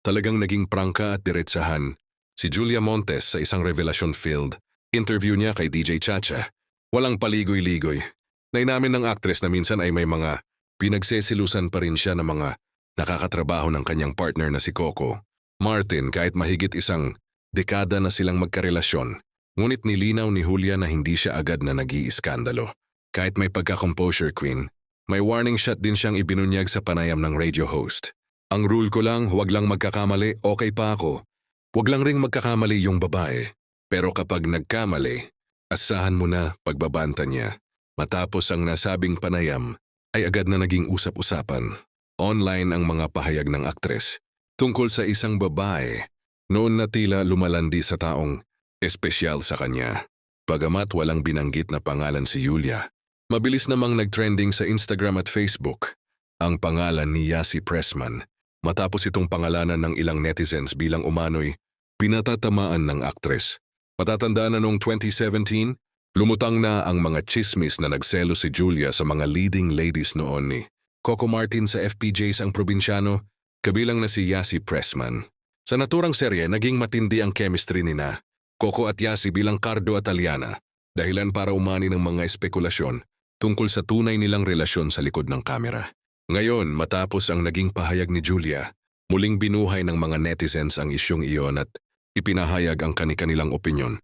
Talagang naging prangka at diretsahan. Si Julia Montes sa isang revelasyon field. Interview niya kay DJ Chacha. Walang paligoy-ligoy. Nainamin ng actress na minsan ay may mga pinagsesilusan pa rin siya ng mga nakakatrabaho ng kanyang partner na si Coco Martin kahit mahigit isang dekada na silang magkarelasyon. Ngunit nilinaw ni Julia na hindi siya agad na nag-iiskandalo. Kahit may pagka-composure queen, may warning shot din siyang ibinunyag sa panayam ng radio host. Ang rule ko lang, huwag lang magkakamali, okay pa ako. Huwag lang ring magkakamali yung babae. Pero kapag nagkamali, asahan mo na pagbabanta niya. Matapos ang nasabing panayam, ay agad na naging usap-usapan. Online ang mga pahayag ng aktres tungkol sa isang babae noon na tila lumalandi sa taong espesyal sa kanya. Bagamat walang binanggit na pangalan si Julia, mabilis namang nagtrending sa Instagram at Facebook ang pangalan ni Yasi Pressman matapos itong pangalanan ng ilang netizens bilang umano'y pinatatamaan ng aktres. Matatandaan na noong 2017, lumutang na ang mga chismis na nagselo si Julia sa mga leading ladies noon ni Coco Martin sa FPJs ang probinsyano, kabilang na si Yasi Pressman. Sa naturang serye, naging matindi ang chemistry nina Coco at Yasi bilang Cardo at Aliana, dahilan para umani ng mga espekulasyon tungkol sa tunay nilang relasyon sa likod ng kamera. Ngayon, matapos ang naging pahayag ni Julia, muling binuhay ng mga netizens ang isyong iyon at ipinahayag ang kani-kanilang opinyon.